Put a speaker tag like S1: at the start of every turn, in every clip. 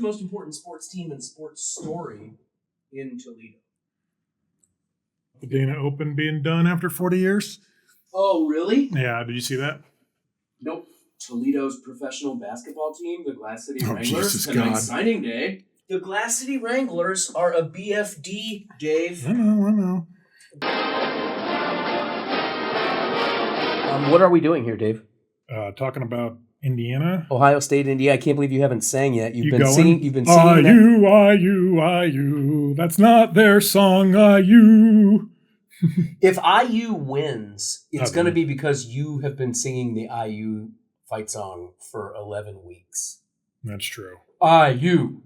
S1: the most important sports team and sports story in Toledo?
S2: The Dana Open being done after 40 years.
S1: Oh, really?
S2: Yeah, did you see that?
S1: Nope. Toledo's professional basketball team, the Glass City Wranglers,
S2: Jesus
S1: tonight's
S2: God.
S1: signing day. The Glass City Wranglers are a BFD, Dave.
S2: I know.
S1: What are we doing here, Dave?
S2: Talking about Indiana.
S1: Ohio State, Indiana. I can't believe you haven't sang yet. You've been
S2: going?
S1: singing. You've been singing.
S2: IU. That's not their song, IU.
S1: If IU wins, it's going to be because you have been singing the IU fight song for 11 weeks.
S2: That's true.
S1: IU.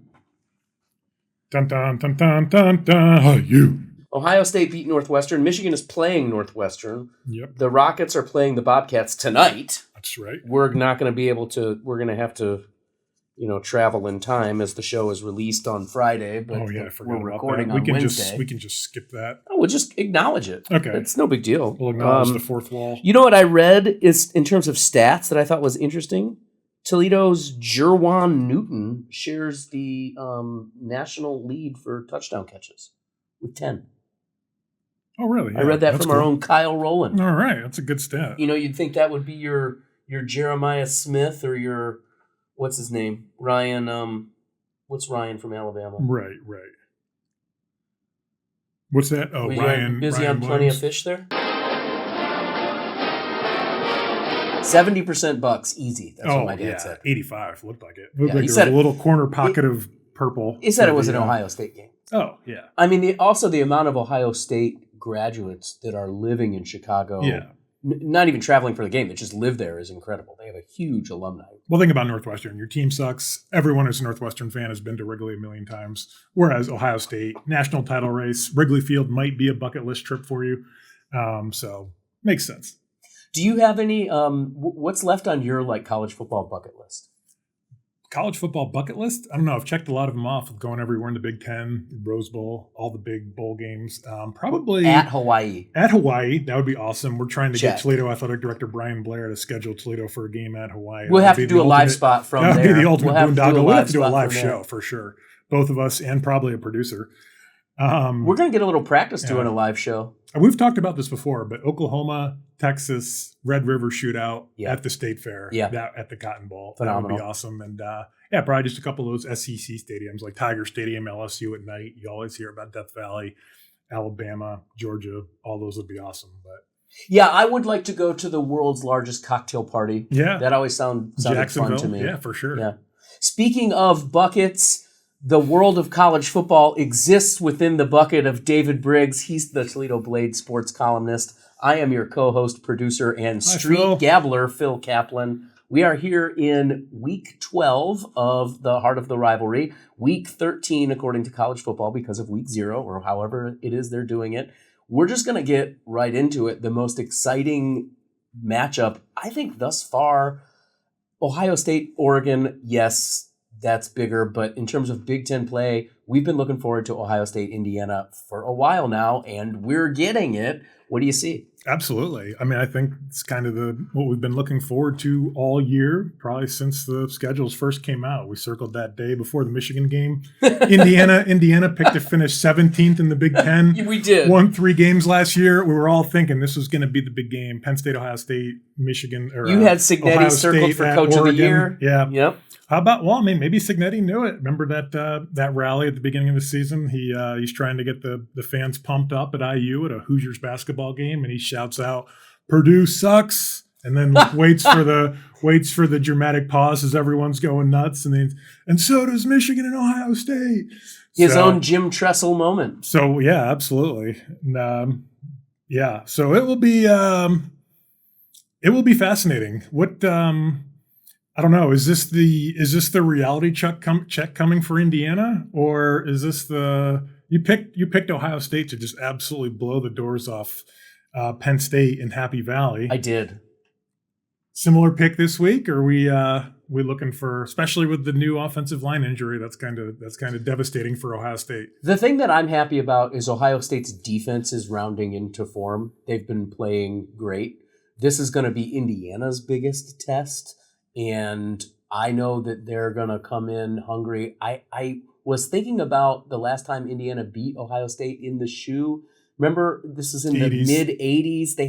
S2: Dun dun dun dun dun dun. IU.
S1: Ohio State beat Northwestern. Michigan is playing Northwestern.
S2: Yep.
S1: The Rockets are playing the Bobcats tonight.
S2: That's right.
S1: We're not going to be able to. We're going to have to, travel in time as the show is released on Friday. But we're recording on Wednesday.
S2: We can just skip that.
S1: Oh, we'll just acknowledge it.
S2: Okay,
S1: it's no big deal.
S2: We'll acknowledge the fourth wall.
S1: You know what I read is in terms of stats that I thought was interesting. Toledo's Jerwan Newton shares the national lead for touchdown catches with 10.
S2: Oh, really? Yeah,
S1: I read that from our own Kyle Rowland.
S2: All right. That's a good stat.
S1: You'd think that would be your Jeremiah Smith or your, what's his name? Ryan, what's Ryan from Alabama?
S2: Right. What's that? Oh, Ryan.
S1: Busy
S2: Ryan
S1: on Plenty
S2: Williams.
S1: of Fish there? 70% Bucks, easy. That's what my dad said.
S2: 85 looked like it. Looked
S1: he
S2: like
S1: said
S2: there was a little corner pocket of purple.
S1: He said it was an Ohio State game.
S2: Oh, yeah.
S1: I mean, the amount of Ohio State graduates that are living in Chicago, not even traveling for the game, that just live there is incredible. They have a huge alumni.
S2: Well, think about Northwestern. Your team sucks. Everyone who's a Northwestern fan has been to Wrigley a million times. Whereas Ohio State, national title race, Wrigley Field might be a bucket list trip for you. So makes sense.
S1: Do you have any, what's left on your college football bucket list?
S2: College football bucket list? I don't know. I've checked a lot of them off. Going everywhere in the Big Ten, Rose Bowl, all the big bowl games. Probably
S1: at Hawaii.
S2: At Hawaii, that would be awesome. We're trying to get Toledo Athletic Director Brian Blair to schedule Toledo for a game at Hawaii.
S1: We'll have to do a live spot from there.
S2: That would be the ultimate boondoggle. We'll have to do a live show for sure. Both of us and probably a producer.
S1: We're going to get a little practice doing a live show.
S2: We've talked about this before, but Oklahoma, Texas, Red River shootout at the State Fair, at the Cotton Bowl.
S1: Phenomenal.
S2: That would be awesome. And probably just a couple of those SEC stadiums like Tiger Stadium, LSU at night. You always hear about Death Valley, Alabama, Georgia. All those would be awesome. But
S1: yeah, I would like to go to the world's largest cocktail party.
S2: Yeah.
S1: That always sounded fun to me.
S2: Yeah, for sure.
S1: Yeah. Speaking of buckets, the world of college football exists within the bucket of David Briggs. He's the Toledo Blade sports columnist. I am your co-host, producer, and street gabbler, Phil Kaplan. We are here in week 12 of the Heart of the Rivalry, week 13 according to college football because of week 0 or however it is they're doing it. We're just going to get right into it. The most exciting matchup, I think thus far, Ohio State, Oregon, yes, that's bigger. But in terms of Big Ten play, we've been looking forward to Ohio State, Indiana for a while now, and we're getting it. What do you see?
S2: Absolutely. I mean, I think it's kind of what we've been looking forward to all year, probably since the schedules first came out. We circled that day before the Michigan game. Indiana picked to finish 17th in the Big Ten.
S1: We did.
S2: Won 3 games last year. We were all thinking this was going to be the big game. Penn State, Ohio State, Michigan.
S1: You had Signetti circled for Coach of the Year.
S2: Yeah.
S1: Yep.
S2: How about, maybe Signetti knew it. Remember that rally at the beginning of the season? He's trying to get the fans pumped up at IU at a Hoosiers basketball game, and he shouts out, "Purdue sucks," and then waits for the dramatic pause as everyone's going nuts, and so does Michigan and Ohio State.
S1: His own Jim Tressel moment.
S2: So yeah, absolutely. And, so it will be fascinating. What I don't know. Is this the reality check coming for Indiana, or is this you picked Ohio State to just absolutely blow the doors off Penn State in Happy Valley?
S1: I did.
S2: Similar pick this week, or are we looking for, especially with the new offensive line injury, that's kind of devastating for Ohio State.
S1: The thing that I'm happy about is Ohio State's defense is rounding into form. They've been playing great. This is going to be Indiana's biggest test. And I know that they're going to come in hungry. I was thinking about the last time Indiana beat Ohio State in the shoe. Remember, this is in the
S2: 80s.
S1: mid-'80s. They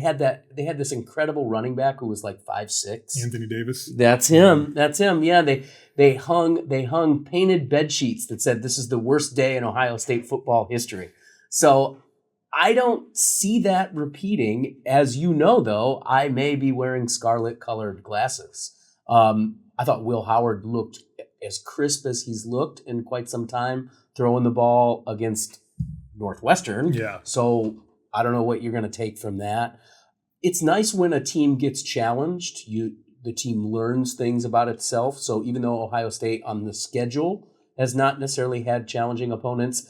S1: had this incredible running back who was like 5'6".
S2: Anthony Davis.
S1: That's him. That's him. Yeah, they hung painted bed sheets that said this is the worst day in Ohio State football history. So I don't see that repeating. As you know, though, I may be wearing scarlet-colored glasses. I thought Will Howard looked as crisp as he's looked in quite some time, throwing the ball against Northwestern.
S2: Yeah.
S1: So I don't know what you're going to take from that. It's nice when a team gets challenged. The team learns things about itself. So even though Ohio State on the schedule has not necessarily had challenging opponents,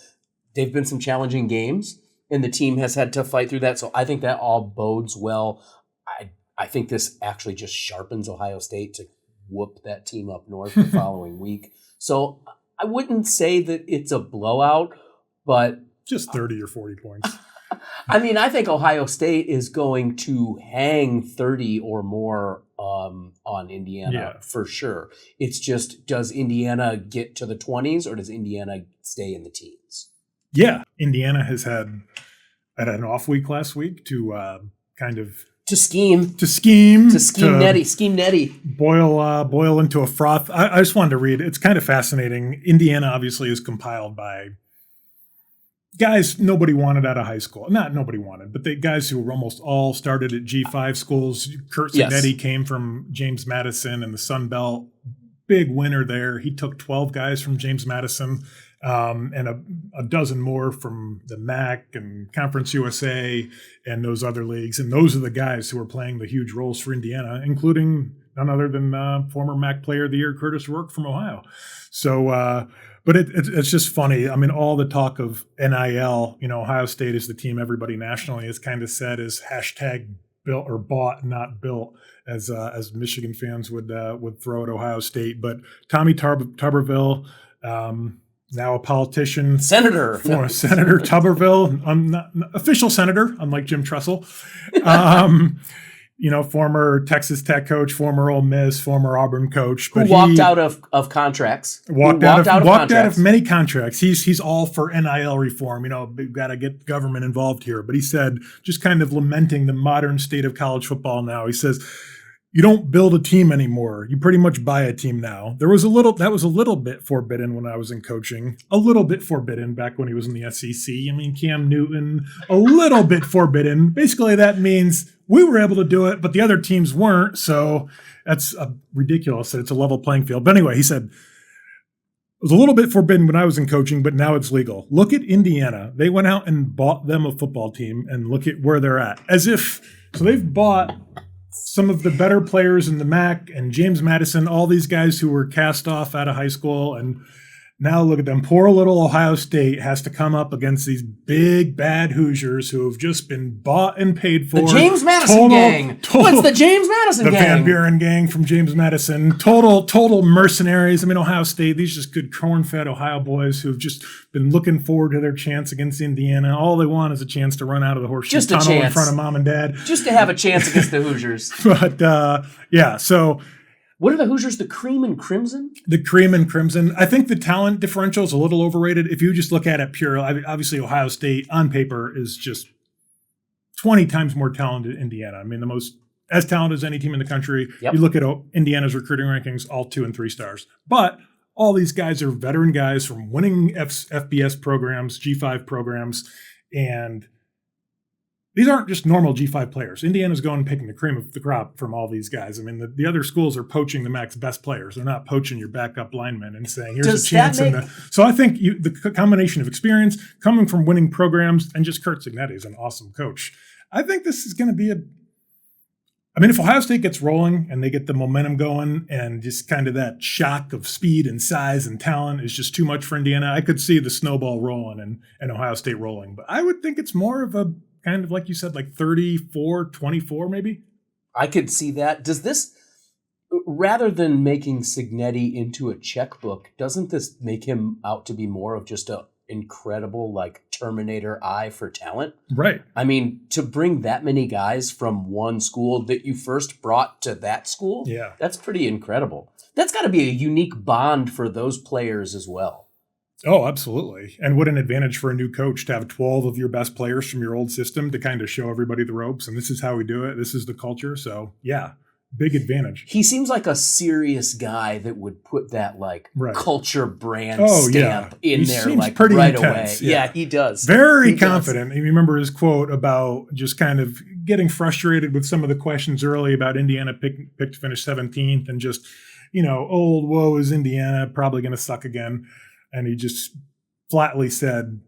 S1: they've been some challenging games, and the team has had to fight through that. So I think that all bodes well. I think this actually just sharpens Ohio State to whoop that team up north the following week. So I wouldn't say that it's a blowout, but
S2: just 30 or 40 points.
S1: I mean, I think Ohio State is going to hang 30 or more on Indiana for sure. It's just, does Indiana get to the 20s or does Indiana stay in the teens?
S2: Yeah, Indiana has had an off week last week to kind of
S1: scheme Netty,
S2: boil into a froth. I just wanted to read. It's kind of fascinating. Indiana obviously is compiled by guys nobody wanted out of high school. Not nobody wanted, but the guys who were almost all started at G5 schools. Kurt Signetti came from James Madison and the Sun Belt. Big winner there. He took 12 guys from James Madison and a dozen more from the MAC and Conference USA and those other leagues. And those are the guys who are playing the huge roles for Indiana, including none other than former MAC Player of the Year Curtis Rourke from Ohio. So, but it's just funny. I mean, all the talk of NIL, Ohio State is the team everybody nationally has kind of said is hashtag built or bought, not built, as Michigan fans would throw at Ohio State. But Tommy Tuberville, now a politician,
S1: Senator
S2: Tuberville, official senator, unlike Jim Tressel. Former Texas Tech coach, former Ole Miss, former Auburn coach,
S1: but who walked out of contracts.
S2: Walked out of many contracts. He's all for NIL reform. We've got to get government involved here. But he said, just kind of lamenting the modern state of college football now. He says, you don't build a team anymore. You pretty much buy a team now. That was a little bit forbidden when I was in coaching. A little bit forbidden back when he was in the SEC. I mean, Cam Newton, a little bit forbidden. Basically, that means we were able to do it, but the other teams weren't. So that's ridiculous that it's a level playing field. But anyway, he said, it was a little bit forbidden when I was in coaching, but now it's legal. Look at Indiana. They went out and bought them a football team, and look at where they're at. So they've bought some of the better players in the MAC and James Madison, all these guys who were cast off out of high school. And now look at them. Poor little Ohio State has to come up against these big, bad Hoosiers who have just been bought and paid for.
S1: The James Madison gang. What's the James Madison gang?
S2: The Van Buren gang from James Madison. Total mercenaries. I mean, Ohio State, these just good corn-fed Ohio boys who've just been looking forward to their chance against Indiana. All they want is a chance to run out of the horseshoe tunnel in front of mom and dad.
S1: Just to have a chance against the Hoosiers.
S2: But, so...
S1: What are the Hoosiers? The cream and crimson?
S2: The cream and crimson. I think the talent differential is a little overrated. If you just look at it pure, obviously Ohio State on paper is just 20 times more talented than Indiana. I mean, the most as talented as any team in the country. Yep. You look at Indiana's recruiting rankings, all 2 and 3 stars. But all these guys are veteran guys from winning FBS programs, G5 programs, and these aren't just normal G5 players. Indiana's going and picking the cream of the crop from all these guys. I mean, the other schools are poaching the MAC's best players. They're not poaching your backup linemen and saying, here's a chance. So I think the combination of experience, coming from winning programs, and just Kurt Signetti is an awesome coach. I think this is going to be if Ohio State gets rolling and they get the momentum going and just kind of that shock of speed and size and talent is just too much for Indiana, I could see the snowball rolling and Ohio State rolling. But I would think it's more of a kind of like you said, like 34-24 maybe?
S1: I could see that. Does this, rather than making Signetti into a checkbook, doesn't this make him out to be more of just a incredible, like Terminator eye for talent.
S2: Right.
S1: I mean, to bring that many guys from one school that you first brought to that school,
S2: Yeah.
S1: that's pretty incredible. That's got to be a unique bond for those players as well.
S2: Oh, absolutely. And what an advantage for a new coach to have 12 of your best players from your old system to kind of show everybody the ropes. And this is how we do it. This is the culture. So, yeah, big advantage.
S1: He seems like a serious guy that would put that like
S2: Right.
S1: culture brand
S2: Oh,
S1: stamp
S2: yeah.
S1: in
S2: He
S1: there
S2: seems
S1: like
S2: pretty
S1: right
S2: intense,
S1: away.
S2: yeah.
S1: Yeah, he does.
S2: Very
S1: He does.
S2: confident. And you remember his quote about just kind of getting frustrated with some of the questions early about Indiana picked to finish 17th and just, old woe is Indiana, probably going to suck again. And he just flatly said,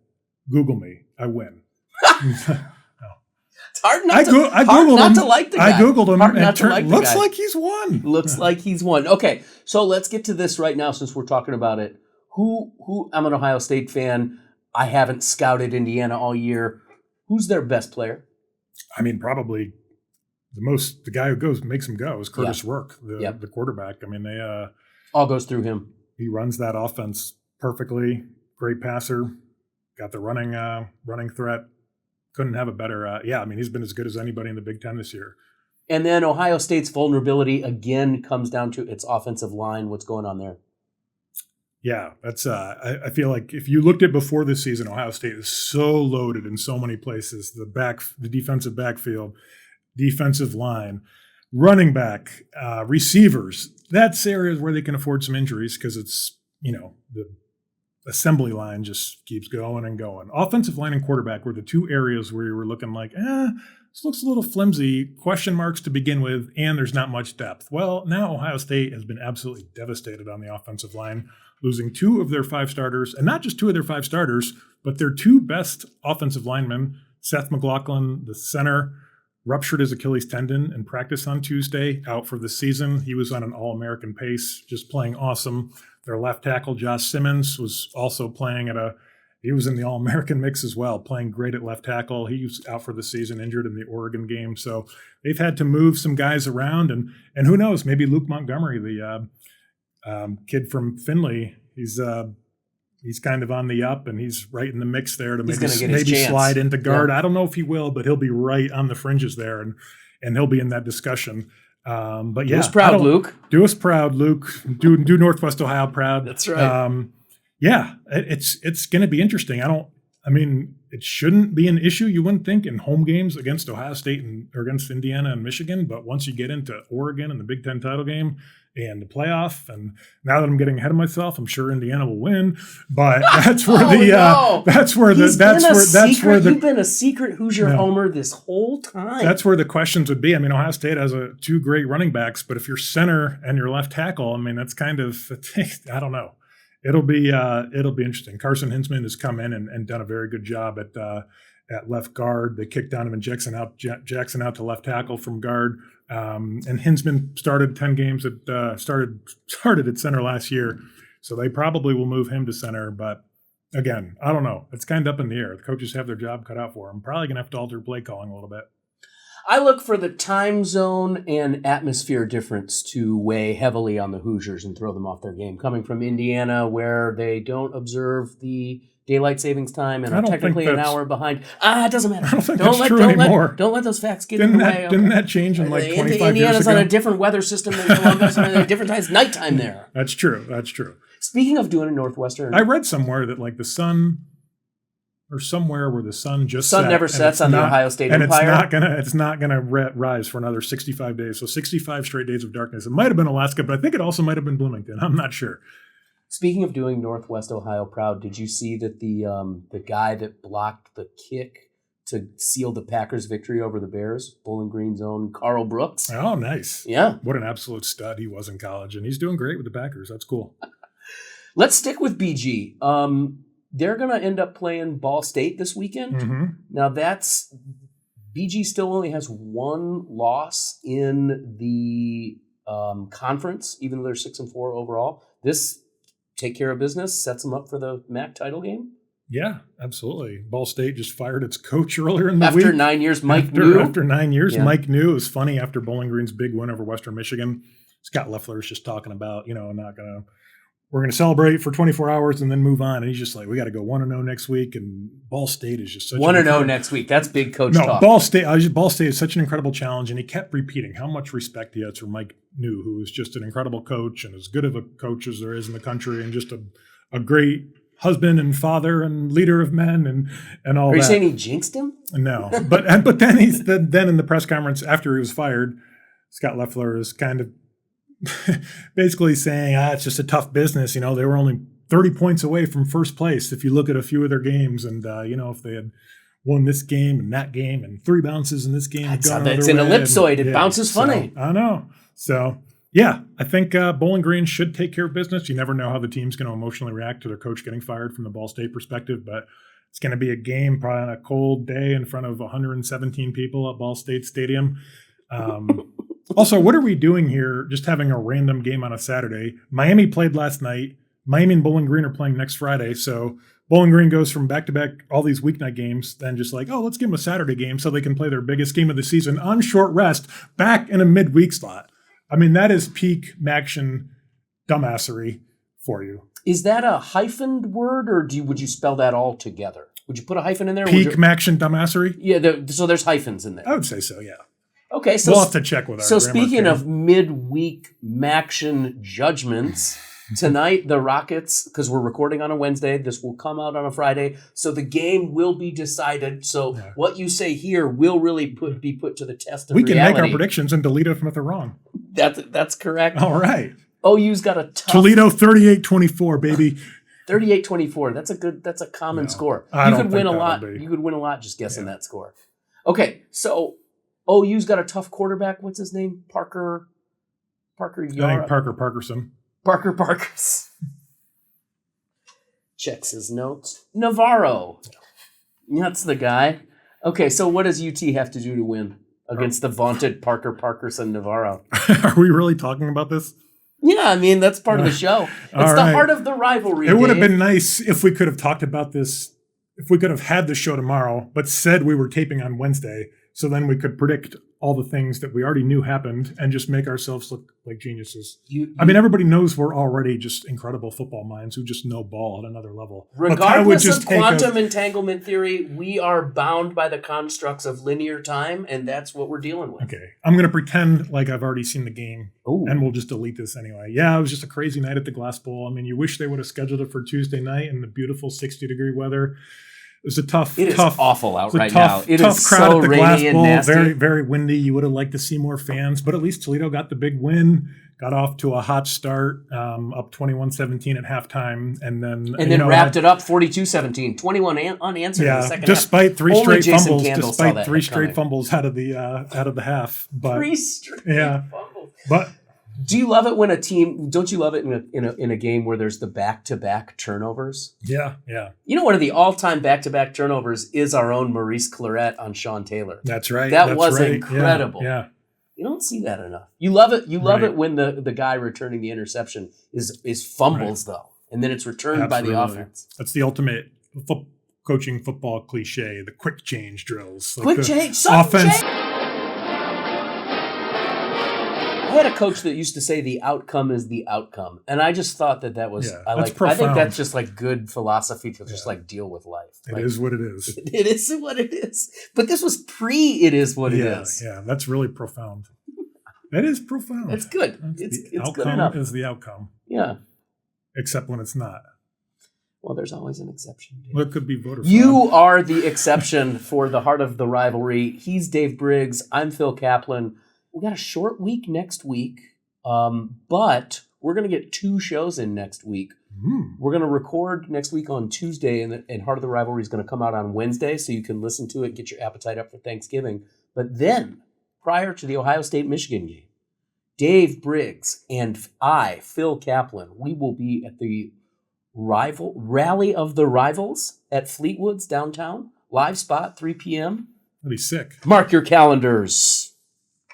S2: Google me, I win.
S1: It's hard not,
S2: I Googled him.
S1: to like the guy.
S2: I Googled him
S1: Hard
S2: and
S1: not to like the
S2: looks
S1: guy.
S2: like he's won.
S1: Looks like he's won. Okay, so let's get to this right now since we're talking about it. Who? I'm an Ohio State fan. I haven't scouted Indiana all year. Who's their best player?
S2: I mean, probably the guy who makes him go is Curtis Rourke, the quarterback. I mean, they
S1: All goes through him.
S2: he runs that offense perfectly. Great passer. Got the running threat. Couldn't have a better. I mean, he's been as good as anybody in the Big Ten this year.
S1: And then Ohio State's vulnerability again comes down to its offensive line. What's going on there?
S2: Yeah, that's. I feel like if you looked at before this season, Ohio State is so loaded in so many places. The defensive backfield, defensive line, running back, receivers. That's areas where they can afford some injuries because it's the assembly line just keeps going and going. Offensive line and quarterback were the two areas where you were looking like, this looks a little flimsy, question marks to begin with, and there's not much depth. Well, now Ohio State has been absolutely devastated on the offensive line, losing 2 of their 5 starters, and not just 2 of their 5 starters, but their 2 best offensive linemen, Seth McLaughlin, the center, ruptured his Achilles tendon in practice on Tuesday, out for the season. He was on an All-American pace, just playing awesome. Their left tackle, Josh Simmons, was also playing he was in the All-American mix as well, playing great at left tackle. He was out for the season, injured in the Oregon game. So they've had to move some guys around. And who knows, maybe Luke Montgomery, the kid from Findlay, he's kind of on the up, and he's right in the mix there to maybe slide into guard. Yeah. I don't know if he will, but he'll be right on the fringes there, and he'll be in that discussion. But yeah,
S1: do us proud, Luke.
S2: Do us proud, Luke. Do Northwest Ohio proud.
S1: That's right.
S2: It's going to be interesting. It shouldn't be an issue, you wouldn't think, in home games against Ohio State or against Indiana and Michigan. But once you get into Oregon and the Big Ten title game and the playoff, and now that I'm getting ahead of myself, I'm sure Indiana will win. But that's where
S1: you've been a secret Hoosier homer this whole time.
S2: That's where the questions would be. I mean, Ohio State has 2 great running backs, but if you're center and your left tackle, I mean, that's kind of I don't know. It'll be interesting. Carson Hinsman has come in and done a very good job at left guard. They kicked Donovan Jackson out to left tackle from guard. And Hinsman started 10 games started at center last year. So they probably will move him to center. But again, I don't know. It's kind of up in the air. The coaches have their job cut out for them. Probably going to have to alter play calling a little bit.
S1: I look for the time zone and atmosphere difference to weigh heavily on the Hoosiers and throw them off their game. Coming from Indiana, where they don't observe the daylight savings time and are technically an hour behind. It doesn't matter.
S2: I don't think that's true anymore.
S1: Don't let those facts get in the way.
S2: Didn't that change in 25 years ago?
S1: Indiana's on a different weather system than Columbus. Different times, nighttime there.
S2: That's true.
S1: Speaking of doing a Northwestern,
S2: I read somewhere that the sun, or somewhere where the sun
S1: never sets on the Ohio State Empire,
S2: it's not gonna rise for another 65 days. So 65 straight days of darkness. It might have been Alaska, but I think it also might have been Bloomington. I'm not sure.
S1: Speaking of doing Northwest Ohio proud, did you see that the guy that blocked the kick to seal the Packers' victory over the Bears, Bowling Green's own Carl Brooks?
S2: Oh, nice.
S1: Yeah.
S2: What an absolute stud he was in college, and he's doing great with the Packers. That's cool.
S1: Let's stick with BG. They're going to end up playing Ball State this weekend.
S2: Mm-hmm.
S1: Now, BG still only has 1 loss in the conference, even though they're 6-4 overall. This take care of business sets them up for the MAC title game.
S2: Yeah, absolutely. Ball State just fired its coach earlier in the week.
S1: After 9 years, Mike New.
S2: After 9 years, yeah. Mike New. It was funny after Bowling Green's big win over Western Michigan. Scott Loeffler was just talking about, not going to we're going to celebrate for 24 hours and then move on. And he's just like, we got to go 1-0 next week. And Ball State is just such
S1: 1-0 next week. That's big coach talk.
S2: Ball State is such an incredible challenge. And he kept repeating how much respect he has for Mike New, who is just an incredible coach and as good of a coach as there is in the country, and just a great husband and father and leader of men and all that.
S1: Are you saying he jinxed him?
S2: No. But then in the press conference after he was fired, Scott Loeffler is kind of basically saying, it's just a tough business. They were only 30 points away from first place if you look at a few of their games. And, if they had won this game and that game and 3 bounces in this game.
S1: It's an ellipsoid. It bounces funny.
S2: I know. So, yeah, I think Bowling Green should take care of business. You never know how the team's going to emotionally react to their coach getting fired from the Ball State perspective, but it's going to be a game probably on a cold day in front of 117 people at Ball State Stadium. Also, what are we doing here just having a random game on a Saturday? Miami played last night. Miami and Bowling Green are playing next Friday. So Bowling Green goes from back-to-back all these weeknight games, then just like, let's give them a Saturday game so they can play their biggest game of the season on short rest back in a midweek slot. I mean, that is peak Maction dumbassery for you.
S1: Is that a hyphened word, or would you spell that all together? Would you put a hyphen in there?
S2: Peak Maction dumbassery?
S1: Yeah, so there's hyphens in there.
S2: I would say so, yeah.
S1: Okay, so
S2: we'll have to check with our
S1: So speaking of midweek Maction judgments, tonight the Rockets, because we're recording on a Wednesday, this will come out on a Friday, so the game will be decided. So what you say here will really be put to the test of reality.
S2: We can make our predictions and delete them if they're wrong.
S1: That's correct.
S2: All right.
S1: OU's got a tough
S2: Toledo 38-24, baby.
S1: 38-24. That's a common score. You could win a lot. You could win a lot just guessing that score. Okay, so OU's got a tough quarterback. What's his name? Parker Yara.
S2: I think Parker Parkerson.
S1: Parker Parkerson. Checks his notes. Navarro. That's the guy. Okay, so what does UT have to do to win against the vaunted Parker Parkerson Navarro?
S2: Are we really talking about this?
S1: Yeah, I mean, that's part of the show. It's the heart of the rivalry.
S2: It would have been nice if we could have talked about this, if we could have had the show tomorrow, but said we were taping on Wednesday, so then we could predict all the things that we already knew happened and just make ourselves look like geniuses. I mean, everybody knows we're already just incredible football minds who just know ball at another level.
S1: Regardless of quantum entanglement theory, we are bound by the constructs of linear time, and that's what we're dealing with.
S2: Okay. I'm going to pretend like I've already seen the game,
S1: Ooh.
S2: And we'll just delete this anyway. Yeah, it was just a crazy night at the Glass Bowl. I mean, you wish they would have scheduled it for Tuesday night in the beautiful 60-degree weather. It was a tough.
S1: It is awful out right
S2: now.
S1: It
S2: tough
S1: is
S2: crowd
S1: so
S2: at the
S1: rainy
S2: Glass
S1: and
S2: Bowl.
S1: nasty.
S2: Very, very windy. You would have liked to see more fans, but at least Toledo got the big win. Got off to a hot start, up 21-17 at halftime, and then
S1: wrapped it up 42-17. 21 unanswered in the second
S2: despite
S1: half.
S2: Three
S1: Only
S2: straight
S1: Jason
S2: fumbles.
S1: Candle
S2: Despite 3 straight fumbles out of the half. But
S1: 3 straight fumbles.
S2: But
S1: do you love it when a team? Don't you love it in a game where there's the back-to-back turnovers?
S2: Yeah.
S1: You know, one of the all-time back-to-back turnovers is our own Maurice Claret on Sean Taylor.
S2: That's right.
S1: That was incredible.
S2: Yeah.
S1: You don't see that enough. You love it. You love it when the guy returning the interception is fumbles though, and then it's returned by the offense.
S2: That's the ultimate coaching football cliche: the quick change drills.
S1: Quick change,
S2: offense.
S1: I had a coach that used to say the outcome is the outcome, and I just thought that was I think that's just like good philosophy to just like deal with life.
S2: It is what it is.
S1: It is what it is. But this was it is what it is.
S2: Yeah, that's really profound. That is profound.
S1: It's good. It's good enough.
S2: Is the outcome.
S1: Yeah.
S2: Except when it's not.
S1: Well, there's always an exception. Dave.
S2: Well, it could be voter fraud.
S1: You are the exception for the heart of the rivalry. He's Dave Briggs. I'm Phil Kaplan. We got a short week next week, but we're going to get 2 shows in next week. We're going to record next week on Tuesday, and Heart of the Rivalry is going to come out on Wednesday, so you can listen to it, get your appetite up for Thanksgiving. But then, prior to the Ohio State-Michigan game, Dave Briggs and I, Phil Kaplan, we will be at the Rally of the Rivals at Fleetwood's downtown. Live spot, 3 p.m.
S2: That'd be sick.
S1: Mark your calendars.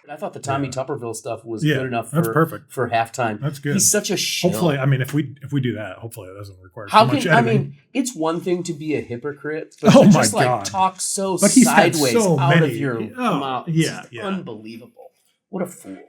S1: I thought the Tommy Tupperville stuff was good enough
S2: perfect
S1: for halftime.
S2: That's good.
S1: He's such a shill.
S2: Hopefully, I mean, if we do that, hopefully it doesn't require too much editing. I mean,
S1: it's one thing to be a hypocrite, but to just like talk so sideways out of your mouth. It's unbelievable. What a fool.